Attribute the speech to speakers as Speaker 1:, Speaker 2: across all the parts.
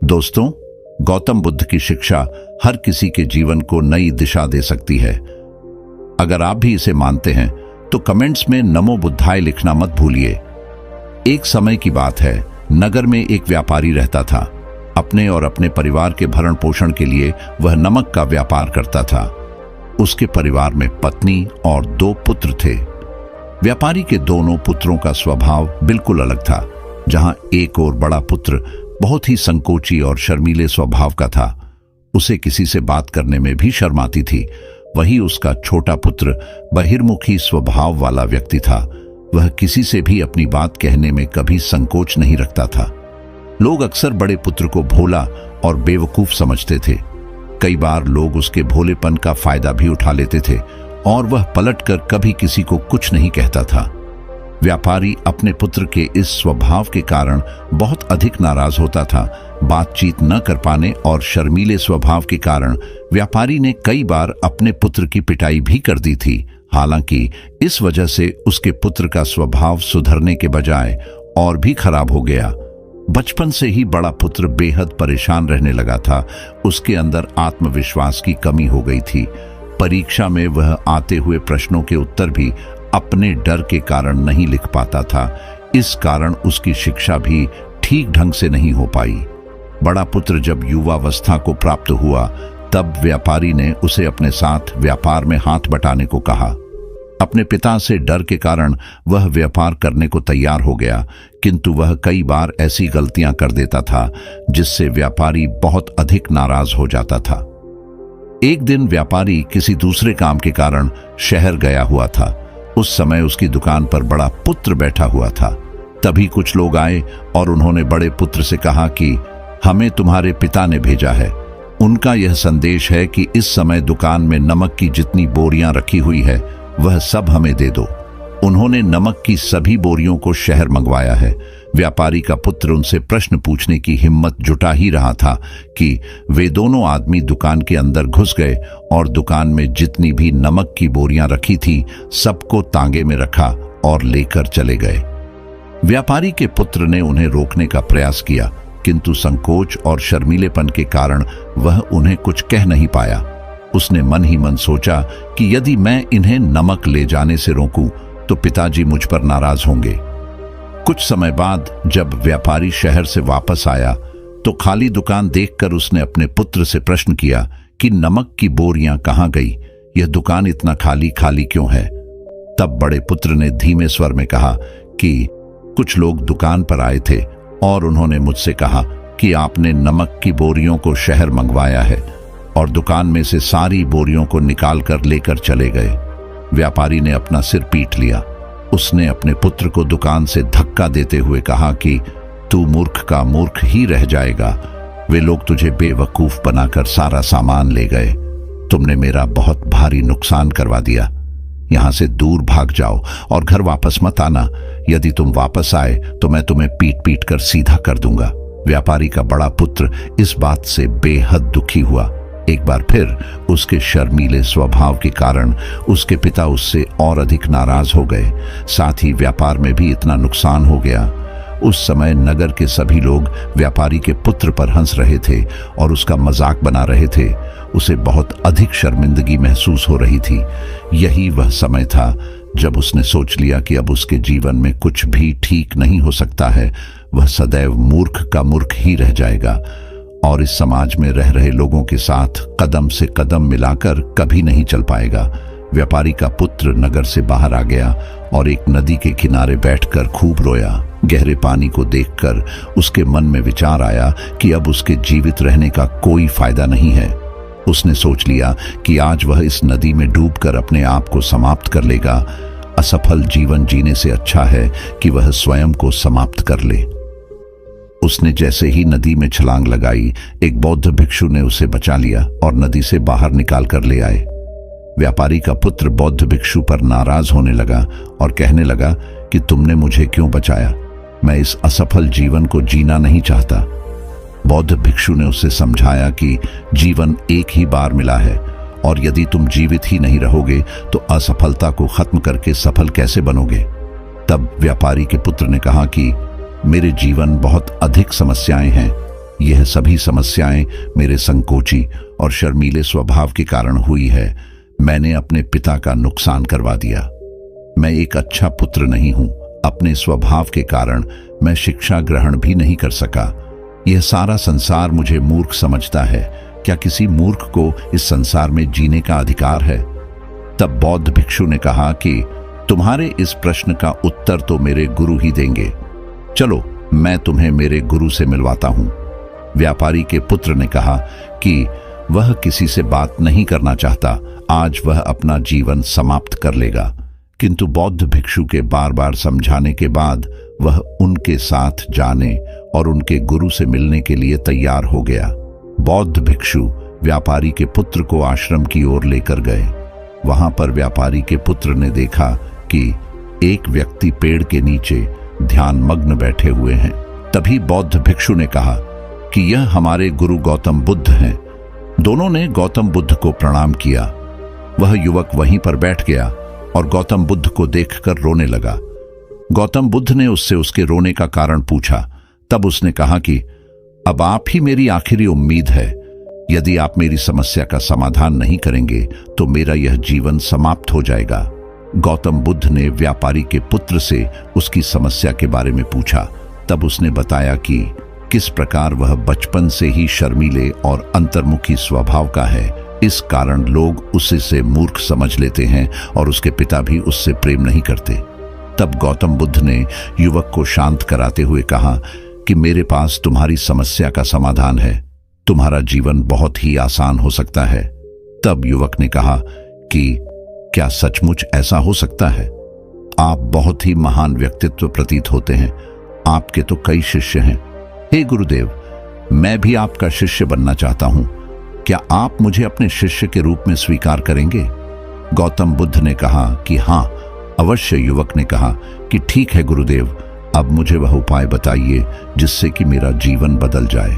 Speaker 1: दोस्तों, गौतम बुद्ध की शिक्षा हर किसी के जीवन को नई दिशा दे सकती है। अगर आप भी इसे मानते हैं तो कमेंट्स में नमो बुद्धाय लिखना मत भूलिए। एक समय की बात है, नगर में एक व्यापारी रहता था। अपने और अपने परिवार के भरण पोषण के लिए वह नमक का व्यापार करता था। उसके परिवार में पत्नी और 2 पुत्र थे। व्यापारी के दोनों पुत्रों का स्वभाव बिल्कुल अलग था। जहां एक और बड़ा पुत्र बहुत ही संकोची और शर्मीले स्वभाव का था, उसे किसी से बात करने में भी शर्म आती थी, वहीं उसका छोटा पुत्र बहिर्मुखी स्वभाव वाला व्यक्ति था। वह किसी से भी अपनी बात कहने में कभी संकोच नहीं रखता था। लोग अक्सर बड़े पुत्र को भोला और बेवकूफ समझते थे। कई बार लोग उसके भोलेपन का फायदा भी उठा लेते थे और वह पलटकर कभी किसी को कुछ नहीं कहता था। व्यापारी अपने पुत्र के इस स्वभाव के कारण बहुत अधिक नाराज होता था। बातचीत न कर पाने और शर्मीले स्वभाव के कारण व्यापारी ने कई बार अपने पुत्र की पिटाई भी कर दी थी। हालांकि इस वजह से उसके पुत्र का स्वभाव सुधरने के बजाय और भी खराब हो गया। बचपन से ही बड़ा पुत्र बेहद परेशान रहने लगा था। उसके अंदर आत्मविश्वास की कमी हो गई थी। परीक्षा में वह आते हुए प्रश्नों के उत्तर भी अपने डर के कारण नहीं लिख पाता था। इस कारण उसकी शिक्षा भी ठीक ढंग से नहीं हो पाई। बड़ा पुत्र जब युवावस्था को प्राप्त हुआ, तब व्यापारी ने उसे अपने साथ व्यापार में हाथ बटाने को कहा। अपने पिता से डर के कारण वह व्यापार करने को तैयार हो गया, किंतु वह कई बार ऐसी गलतियां कर देता था जिससे व्यापारी बहुत अधिक नाराज हो जाता था। एक दिन व्यापारी किसी दूसरे काम के कारण शहर गया हुआ था। उस समय उसकी दुकान पर बड़ा पुत्र बैठा हुआ था। तभी कुछ लोग आए और उन्होंने बड़े पुत्र से कहा कि हमें तुम्हारे पिता ने भेजा है। उनका यह संदेश है कि इस समय दुकान में नमक की जितनी बोरियां रखी हुई है वह सब हमें दे दो। उन्होंने नमक की सभी बोरियों को शहर मंगवाया है। व्यापारी का पुत्र उनसे प्रश्न पूछने की हिम्मत जुटा ही रहा था कि वे दोनों आदमी दुकान के अंदर घुस गए और दुकान में जितनी भी नमक की बोरियां रखी थी सबको तांगे में रखा और लेकर चले गए। व्यापारी के पुत्र ने उन्हें रोकने का प्रयास किया, किंतु संकोच और शर्मीलेपन के कारण वह उन्हें कुछ कह नहीं पाया। उसने मन ही मन सोचा कि यदि मैं इन्हें नमक ले जाने से रोकूं तो पिताजी मुझ पर नाराज होंगे। कुछ समय बाद जब व्यापारी शहर से वापस आया तो खाली दुकान देखकर उसने अपने पुत्र से प्रश्न किया कि नमक की बोरियां कहां गई? यह दुकान इतना खाली खाली क्यों है? तब बड़े पुत्र ने धीमे स्वर में कहा कि कुछ लोग दुकान पर आए थे और उन्होंने मुझसे कहा कि आपने नमक की बोरियों को शहर मंगवाया है, और दुकान में से सारी बोरियों को निकाल कर लेकर चले गए। व्यापारी ने अपना सिर पीट लिया। उसने अपने पुत्र को दुकान से धक्का देते हुए कहा कि तू मूर्ख का मूर्ख ही रह जाएगा। वे लोग तुझे बेवकूफ बनाकर सारा सामान ले गए। तुमने मेरा बहुत भारी नुकसान करवा दिया। यहां से दूर भाग जाओ और घर वापस मत आना। यदि तुम वापस आए तो मैं तुम्हें पीट पीट कर सीधा कर दूंगा। व्यापारी का बड़ा पुत्र इस बात से बेहद दुखी हुआ। एक बार फिर उसके शर्मीले स्वभाव के कारण उसके पिता उससे और अधिक नाराज हो गए। साथ ही व्यापार में भी इतना नुकसान हो गया। उस समय नगर के सभी लोग व्यापारी के पुत्र पर हंस रहे थे और उसका मजाक बना रहे थे। उसे बहुत अधिक शर्मिंदगी महसूस हो रही थी। यही वह समय था जब उसने सोच लिया कि अब उसके जीवन में कुछ भी ठीक नहीं हो सकता है। वह सदैव मूर्ख का मूर्ख ही रह जाएगा और इस समाज में रह रहे लोगों के साथ कदम से कदम मिलाकर कभी नहीं चल पाएगा। व्यापारी का पुत्र नगर से बाहर आ गया और एक नदी के किनारे बैठकर खूब रोया। गहरे पानी को देखकर उसके मन में विचार आया कि अब उसके जीवित रहने का कोई फायदा नहीं है। उसने सोच लिया कि आज वह इस नदी में डूबकर अपने आप को समाप्त कर लेगा। असफल जीवन जीने से अच्छा है कि वह स्वयं को समाप्त कर ले। उसने जैसे ही नदी में छलांग लगाई, एक बौद्ध भिक्षु ने उसे बचा लिया और नदी से बाहर निकाल कर ले आए। व्यापारी का पुत्र बौद्ध भिक्षु पर नाराज होने लगा और कहने लगा कि तुमने मुझे क्यों बचाया? मैं इस असफल जीवन को जीना नहीं चाहता। बौद्ध भिक्षु ने उसे समझाया कि जीवन एक ही बार मिला है और यदि तुम जीवित ही नहीं रहोगे तो असफलता को खत्म करके सफल कैसे बनोगे? तब व्यापारी के पुत्र ने कहा कि मेरे जीवन बहुत अधिक समस्याएं हैं। यह सभी समस्याएं मेरे संकोची और शर्मीले स्वभाव के कारण हुई है। मैंने अपने पिता का नुकसान करवा दिया। मैं एक अच्छा पुत्र नहीं हूं। अपने स्वभाव के कारण मैं शिक्षा ग्रहण भी नहीं कर सका। यह सारा संसार मुझे मूर्ख समझता है। क्या किसी मूर्ख को इस संसार में जीने का अधिकार है? तब बौद्ध भिक्षु ने कहा कि तुम्हारे इस प्रश्न का उत्तर तो मेरे गुरु ही देंगे। चलो, मैं तुम्हें मेरे गुरु से मिलवाता हूं। व्यापारी के पुत्र ने कहा कि वह किसी से बात नहीं करना चाहता। आज वह अपना जीवन समाप्त कर लेगा। किंतु बौद्ध भिक्षु के बार बार समझाने के बाद वह उनके साथ जाने और उनके गुरु से मिलने के लिए तैयार हो गया। बौद्ध भिक्षु व्यापारी के पुत्र को आश्रम की ओर लेकर गए। वहां पर व्यापारी के पुत्र ने देखा कि एक व्यक्ति पेड़ के नीचे ध्यान मग्न बैठे हुए हैं। तभी बौद्ध भिक्षु ने कहा कि यह हमारे गुरु गौतम बुद्ध हैं। दोनों ने गौतम बुद्ध को प्रणाम किया। वह युवक वहीं पर बैठ गया और गौतम बुद्ध को देखकर रोने लगा। गौतम बुद्ध ने उससे उसके रोने का कारण पूछा। तब उसने कहा कि अब आप ही मेरी आखिरी उम्मीद है। यदि आप मेरी समस्या का समाधान नहीं करेंगे तो मेरा यह जीवन समाप्त हो जाएगा। गौतम बुद्ध ने व्यापारी के पुत्र से उसकी समस्या के बारे में पूछा। तब उसने बताया कि किस प्रकार वह बचपन से ही शर्मीले और अंतर्मुखी स्वभाव का है। इस कारण लोग उसे मूर्ख समझ लेते हैं और उसके पिता भी उससे प्रेम नहीं करते। तब गौतम बुद्ध ने युवक को शांत कराते हुए कहा कि मेरे पास तुम्हारी समस्या का समाधान है। तुम्हारा जीवन बहुत ही आसान हो सकता है। तब युवक ने कहा कि क्या सचमुच ऐसा हो सकता है? आप बहुत ही महान व्यक्तित्व प्रतीत होते हैं। आपके तो कई शिष्य हैं। हे गुरुदेव, मैं भी आपका शिष्य बनना चाहता हूं। क्या आप मुझे अपने शिष्य के रूप में स्वीकार करेंगे? गौतम बुद्ध ने कहा कि हाँ, अवश्य। युवक ने कहा कि ठीक है गुरुदेव, अब मुझे वह उपाय बताइए जिससे कि मेरा जीवन बदल जाए।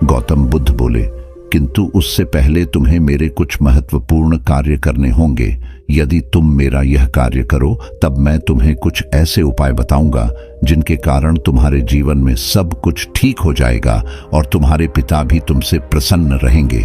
Speaker 1: गौतम बुद्ध बोले, किंतु उससे पहले तुम्हें मेरे कुछ महत्वपूर्ण कार्य करने होंगे। यदि तुम मेरा यह कार्य करो तब मैं तुम्हें कुछ ऐसे उपाय बताऊंगा जिनके कारण तुम्हारे जीवन में सब कुछ ठीक हो जाएगा और तुम्हारे पिता भी तुमसे प्रसन्न रहेंगे।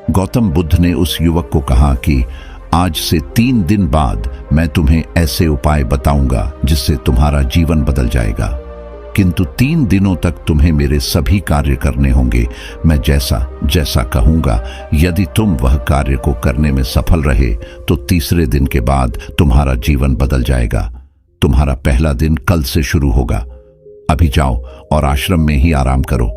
Speaker 1: गौतम बुद्ध ने उस युवक को कहा कि आज से 3 दिन बाद मैं तुम्हें ऐसे उपाय बताऊंगा जिससे तुम्हारा जीवन बदल जाएगा। किंतु 3 दिनों तक तुम्हें मेरे सभी कार्य करने होंगे। मैं जैसा जैसा कहूंगा, यदि तुम वह कार्य को करने में सफल रहे तो तीसरे दिन के बाद तुम्हारा जीवन बदल जाएगा। तुम्हारा पहला दिन कल से शुरू होगा। अभी जाओ और आश्रम में ही आराम करो।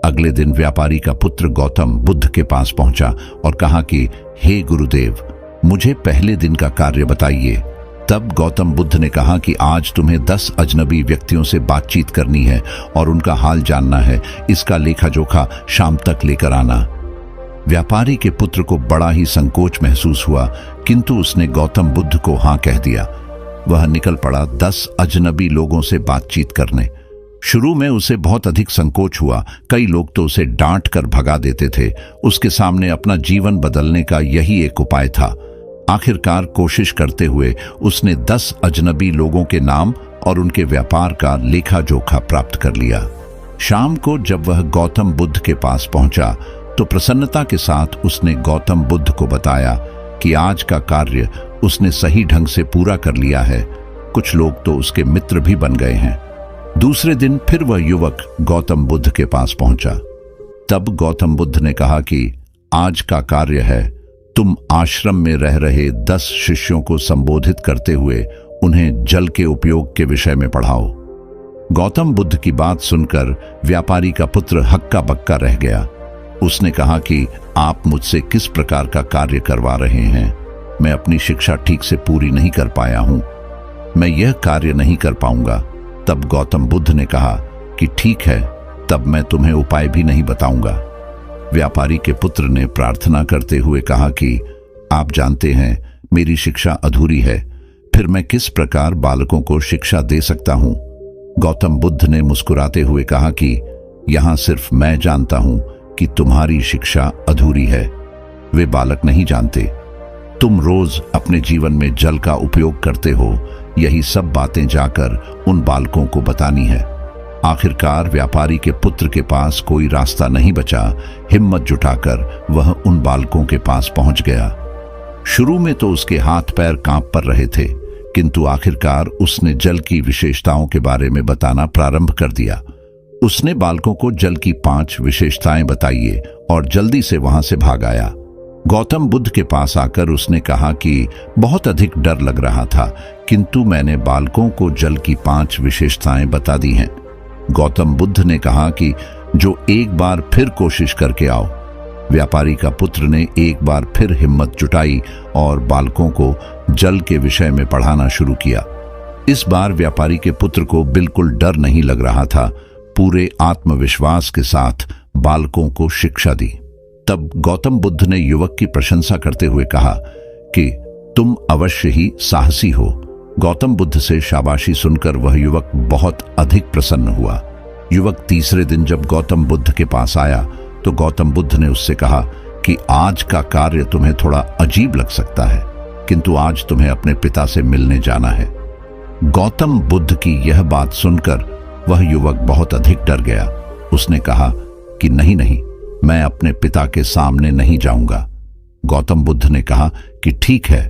Speaker 1: अगले दिन व्यापारी का पुत्र गौतम बुद्ध के पास पहुंचा और कहा कि हे गुरुदेव, मुझे पहले दिन का कार्य बताइए। तब गौतम बुद्ध ने कहा कि आज तुम्हें 10 अजनबी व्यक्तियों से बातचीत करनी है और उनका हाल जानना है। इसका लेखा जोखा शाम तक लेकर आना। व्यापारी के पुत्र को बड़ा ही संकोच महसूस हुआ, किंतु उसने गौतम बुद्ध को हाँ कह दिया। वह निकल पड़ा 10 अजनबी लोगों से बातचीत करने। शुरू में उसे बहुत अधिक संकोच हुआ। कई लोग तो उसे डांट कर भगा देते थे। उसके सामने अपना जीवन बदलने का यही एक उपाय था। आखिरकार कोशिश करते हुए उसने 10 अजनबी लोगों के नाम और उनके व्यापार का लेखा जोखा प्राप्त कर लिया। शाम को जब वह गौतम बुद्ध के पास पहुंचा तो प्रसन्नता के साथ उसने गौतम बुद्ध को बताया कि आज का कार्य उसने सही ढंग से पूरा कर लिया है। कुछ लोग तो उसके मित्र भी बन गए हैं। दूसरे दिन फिर वह युवक गौतम बुद्ध के पास पहुंचा। तब गौतम बुद्ध ने कहा कि आज का कार्य है, तुम आश्रम में रह रहे 10 शिष्यों को संबोधित करते हुए उन्हें जल के उपयोग के विषय में पढ़ाओ। गौतम बुद्ध की बात सुनकर व्यापारी का पुत्र हक्का बक्का रह गया। उसने कहा कि आप मुझसे किस प्रकार का कार्य करवा रहे हैं? मैं अपनी शिक्षा ठीक से पूरी नहीं कर पाया हूं। मैं यह कार्य नहीं कर पाऊंगा। तब गौतम बुद्ध ने कहा कि ठीक है, तब मैं तुम्हें उपाय भी नहीं बताऊंगा। व्यापारी के पुत्र ने प्रार्थना करते हुए कहा कि आप जानते हैं मेरी शिक्षा अधूरी है, फिर मैं किस प्रकार बालकों को शिक्षा दे सकता हूं? गौतम बुद्ध ने मुस्कुराते हुए कहा कि यहां सिर्फ मैं जानता हूं कि तुम्हारी शिक्षा अधूरी है। वे बालक नहीं जानते। तुम रोज अपने जीवन में जल का उपयोग करते हो। यही सब बातें जाकर उन बालकों को बतानी है। आखिरकार व्यापारी के पुत्र के पास कोई रास्ता नहीं बचा। हिम्मत जुटाकर वह उन बालकों के पास पहुंच गया। शुरू में तो उसके हाथ पैर कांप पर रहे थे, किंतु आखिरकार उसने जल की विशेषताओं के बारे में बताना प्रारंभ कर दिया। उसने बालकों को जल की 5 विशेषताएं बताई और जल्दी से वहां से भाग आया। गौतम बुद्ध के पास आकर उसने कहा कि बहुत अधिक डर लग रहा था, किंतु मैंने बालकों को जल की 5 विशेषताएं बता दी हैं। गौतम बुद्ध ने कहा कि जो एक बार फिर कोशिश करके आओ। व्यापारी का पुत्र ने एक बार फिर हिम्मत जुटाई और बालकों को जल के विषय में पढ़ाना शुरू किया। इस बार व्यापारी के पुत्र को बिल्कुल डर नहीं लग रहा था। पूरे आत्मविश्वास के साथ बालकों को शिक्षा दी। तब गौतम बुद्ध ने युवक की प्रशंसा करते हुए कहा कि तुम अवश्य ही साहसी हो। गौतम बुद्ध से शाबाशी सुनकर वह युवक बहुत अधिक प्रसन्न हुआ। युवक तीसरे दिन जब गौतम बुद्ध के पास आया तो गौतम बुद्ध ने उससे कहा कि आज का कार्य तुम्हें थोड़ा अजीब लग सकता है, किंतु आज तुम्हें अपने पिता से मिलने जाना है। गौतम बुद्ध की यह बात सुनकर वह युवक बहुत अधिक डर गया। उसने कहा कि नहीं नहीं, मैं अपने पिता के सामने नहीं जाऊंगा। गौतम बुद्ध ने कहा कि ठीक है,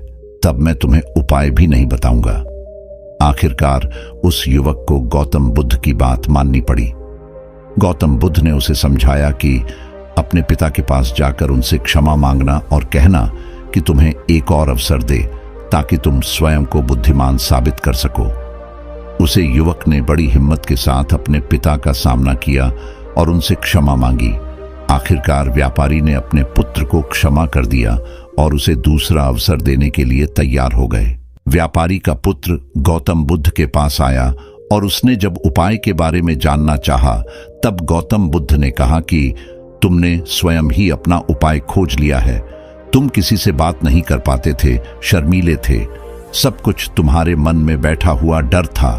Speaker 1: तब मैं तुम्हें उपाय भी नहीं बताऊंगा। आखिरकार उस युवक को गौतम बुद्ध की बात माननी पड़ी। गौतम बुद्ध ने उसे समझाया कि अपने पिता के पास जाकर उनसे क्षमा मांगना और कहना कि तुम्हें एक और अवसर दे ताकि तुम स्वयं को बुद्धिमान साबित कर सको। उसे युवक ने बड़ी हिम्मत के साथ अपने पिता का सामना किया और उनसे क्षमा मांगी। आखिरकार व्यापारी ने अपने पुत्र को क्षमा कर दिया और उसे दूसरा अवसर देने के लिए तैयार हो गए। व्यापारी का पुत्र गौतम बुद्ध के पास आया और उसने जब उपाय के बारे में जानना चाहा, तब गौतम बुद्ध ने कहा कि तुमने स्वयं ही अपना उपाय खोज लिया है। तुम किसी से बात नहीं कर पाते थे, शर्मीले थे। सब कुछ तुम्हारे मन में बैठा हुआ डर था।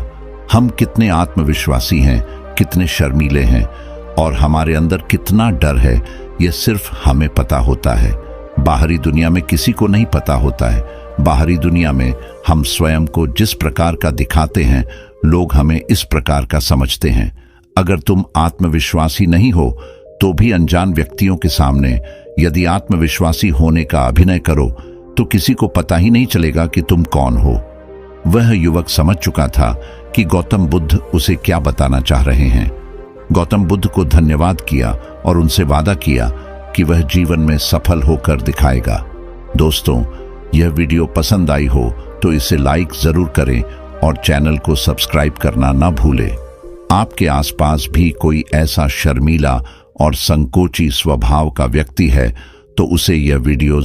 Speaker 1: हम कितने आत्मविश्वासी हैं, कितने शर्मीले हैं और हमारे अंदर कितना डर है, यह सिर्फ हमें पता होता है। बाहरी दुनिया में किसी को नहीं पता होता है। बाहरी दुनिया में हम स्वयं को जिस प्रकार का दिखाते हैं, लोग हमें इस प्रकार का समझते हैं। अगर तुम आत्मविश्वासी नहीं हो तो भी अनजान व्यक्तियों के सामने यदि आत्मविश्वासी होने का अभिनय करो तो किसी को पता ही नहीं चलेगा कि तुम कौन हो। वह युवक समझ चुका था कि गौतम बुद्ध उसे क्या बताना चाह रहे हैं। गौतम बुद्ध को धन्यवाद किया और उनसे वादा किया कि वह जीवन में सफल होकर दिखाएगा। दोस्तों, यह वीडियो पसंद आई हो तो इसे लाइक जरूर करें और चैनल को सब्सक्राइब करना ना भूलें। आपके आसपास भी कोई ऐसा शर्मीला और संकोची स्वभाव का व्यक्ति है तो उसे यह वीडियो